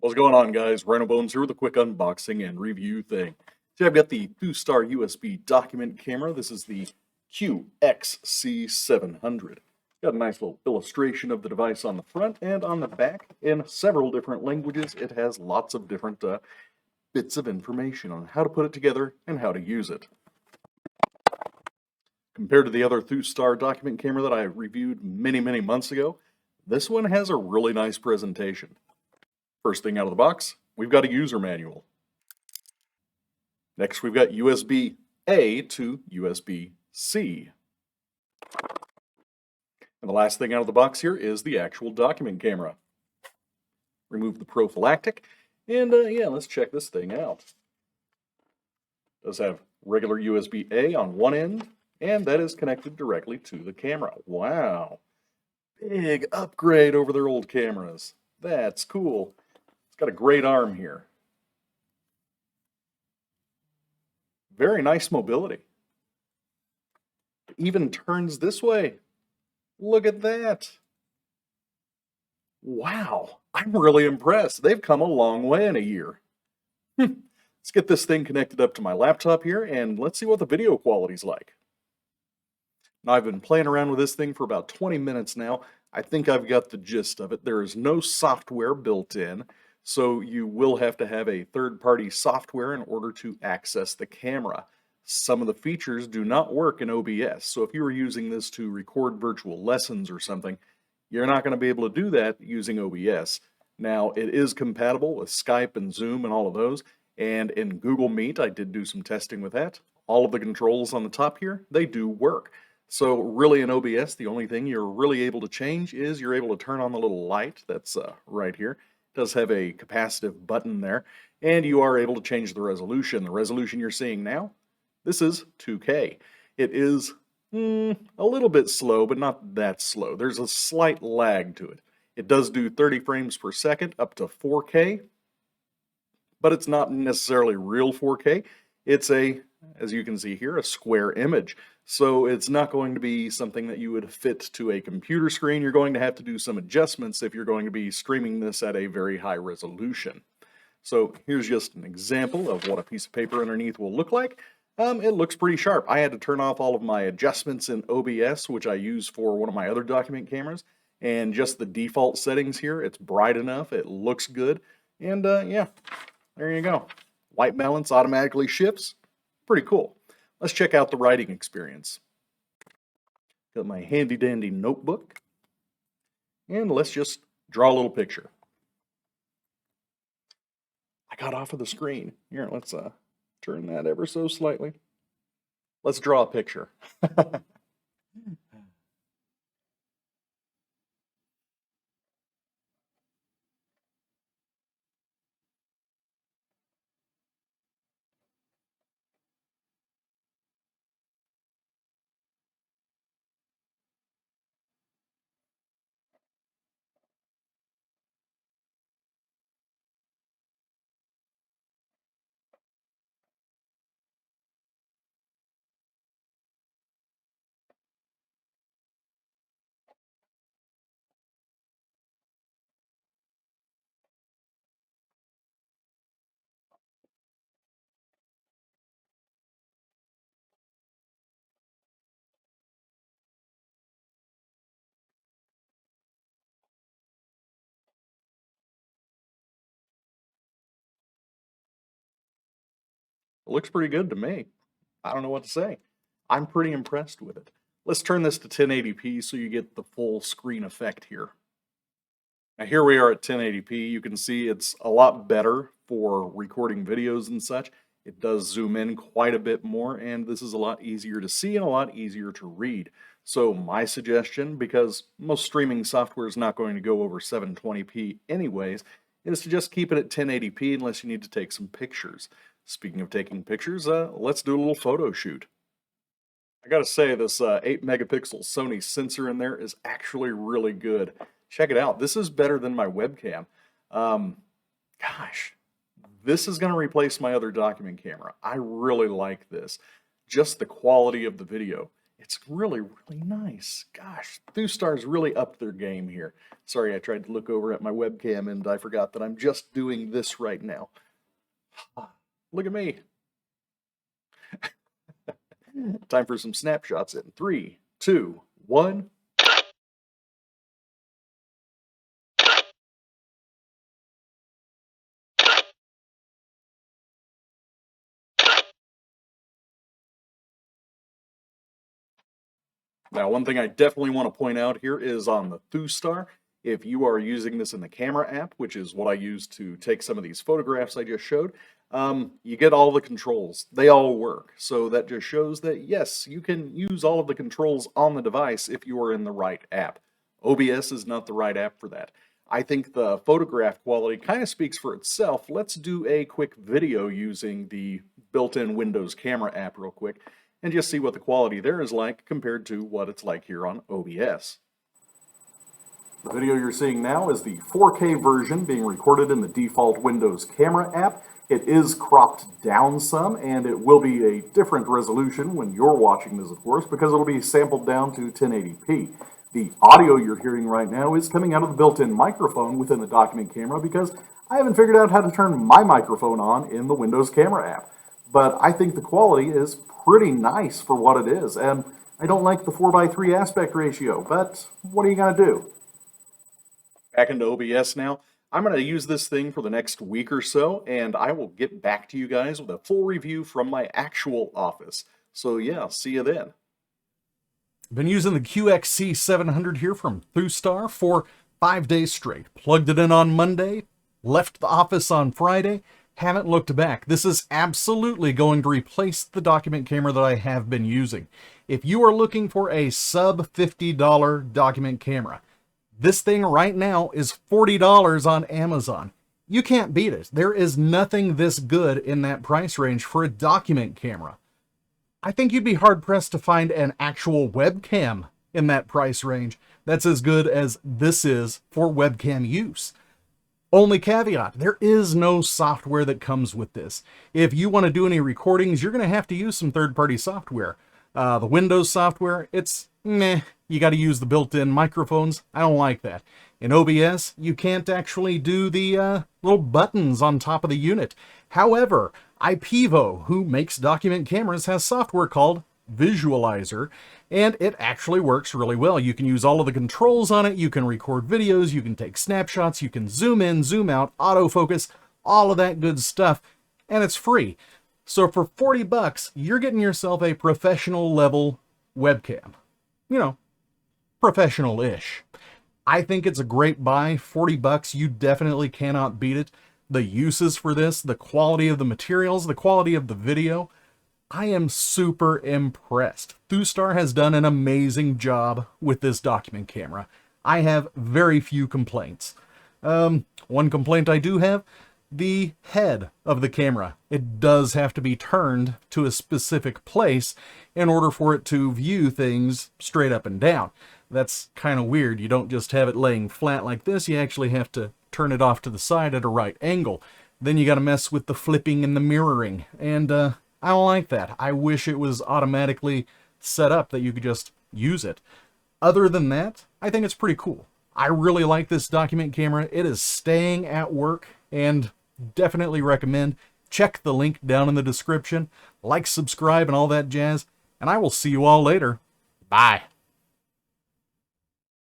What's going on, guys? Ryno Bones here with a quick unboxing and review thing. Today I've got the THUSTAR USB document camera. This is the QXC 700. Got a nice little illustration of the device on the front and on the back in several different languages. It has lots of different bits of information on how to put it together and how to use it. Compared to the other THUSTAR document camera that I reviewed many months ago, this one has a really nice presentation. First thing out of the box, we've got a user manual. Next, we've got USB-A to USB-C. And the last thing out of the box here is the actual document camera. Remove the prophylactic, and yeah, let's check this thing out. It does have regular USB-A on one end, and that is connected directly to the camera. Wow, big upgrade over their old cameras. That's cool. It's got a great arm here. Very nice mobility. It even turns this way. Look at that. Wow, I'm really impressed. They've come a long way in a year. Let's get this thing connected up to my laptop here and let's see what the video quality's like. Now, I've been playing around with this thing for about 20 minutes now. I think I've got the gist of it. There is no software built in, so you will have to have a third-party software in order to access the camera. Some of the features do not work in OBS, so if you were using this to record virtual lessons or something, you're not going to be able to do that using OBS. Now, it is compatible with Skype and Zoom and all of those, and in Google Meet, I did do some testing with that. All of the controls on the top here, they do work. So really in OBS, the only thing you're really able to change is you're able to turn on the little light that's right here. It does have a capacitive button there, and you are able to change the resolution. The resolution you're seeing now, this is 2K. It is a little bit slow, but not that slow. There's a slight lag to it. It does do 30 frames per second up to 4K, but it's not necessarily real 4K. It's a, as you can see here, a square image. So it's not going to be something that you would fit to a computer screen. You're going to have to do some adjustments if you're going to be streaming this at a very high resolution. So here's just an example of what a piece of paper underneath will look like. It looks pretty sharp. I had to turn off all of my adjustments in OBS, which I use for one of my other document cameras, and just the default settings here, it's bright enough, it looks good, and yeah, there you go. White balance automatically shifts. Pretty cool. Let's check out the writing experience. Got my handy dandy notebook, and let's just draw a little picture. I got off of the screen. Here, let's turn that ever so slightly. Let's draw a picture. It looks pretty good to me. I don't know what to say. I'm pretty impressed with it. Let's turn this to 1080p so you get the full screen effect here. Now here we are at 1080p. You can see it's a lot better for recording videos and such. It does zoom in quite a bit more, and this is a lot easier to see and a lot easier to read. So my suggestion, because most streaming software is not going to go over 720p anyways, is to just keep it at 1080p unless you need to take some pictures. Speaking of taking pictures, let's do a little photo shoot. I gotta say, this 8 megapixel Sony sensor in there is actually really good. Check it out. This is better than my webcam. Gosh, this is gonna replace my other document camera. I really like this. Just the quality of the video. It's really, really nice. Gosh, THUSTAR's really upped their game here. Sorry, I tried to look over at my webcam and I forgot that I'm just doing this right now. Look at me. Time for some snapshots in 3, 2, 1. Now, one thing I definitely want to point out here is on the THUSTAR, if you are using this in the camera app, which is what I use to take some of these photographs I just showed, you get all the controls. They all work. So that just shows that, yes, you can use all of the controls on the device if you are in the right app. OBS is not the right app for that. I think the photograph quality kind of speaks for itself. Let's do a quick video using the built-in Windows camera app real quick and just see what the quality there is like compared to what it's like here on OBS. The video you're seeing now is the 4K version being recorded in the default Windows camera app. It is cropped down some, and it will be a different resolution when you're watching this, of course, because it'll be sampled down to 1080p. The audio you're hearing right now is coming out of the built-in microphone within the document camera because I haven't figured out how to turn my microphone on in the Windows camera app. But I think the quality is pretty nice for what it is, and I don't like the 4:3 aspect ratio, but what are you going to do? Back into OBS now. I'm going to use this thing for the next week or so, and I will get back to you guys with a full review from my actual office. So yeah, see you then. Been using the QXC 700 here from THUSTAR for 5 days straight. Plugged it in on Monday, left the office on Friday, haven't looked back. This is absolutely going to replace the document camera that I have been using. If you are looking for a sub $50 document camera, this thing right now is $40 on Amazon. You can't beat it. There is nothing this good in that price range for a document camera. I think you'd be hard-pressed to find an actual webcam in that price range that's as good as this is for webcam use. Only caveat, there is no software that comes with this. If you want to do any recordings, you're going to have to use some third-party software. The Windows software, it's meh. You got to use the built-in microphones. I don't like that. In OBS, you can't actually do the little buttons on top of the unit. However, IPEVO, who makes document cameras, has software called Visualizer, and it actually works really well. You can use all of the controls on it, you can record videos, you can take snapshots, you can zoom in, zoom out, autofocus, all of that good stuff, and it's free. So for 40 bucks, you're getting yourself a professional level webcam. You know, professional-ish. I think it's a great buy. 40 bucks, you definitely cannot beat it. The uses for this, the quality of the materials, the quality of the video, I am super impressed. THUSTAR has done an amazing job with this document camera. I have very few complaints. One complaint I do have, the head of the camera. It does have to be turned to a specific place in order for it to view things straight up and down. That's kind of weird. You don't just have it laying flat like this, you actually have to turn it off to the side at a right angle. Then you got to mess with the flipping and the mirroring, and I don't like that. I wish it was automatically set up that you could just use it. Other than that, I think it's pretty cool. I really like this document camera. It is staying at work, and definitely recommend. Check the link down in the description. Like, subscribe, and all that jazz. And I will see you all later. Bye.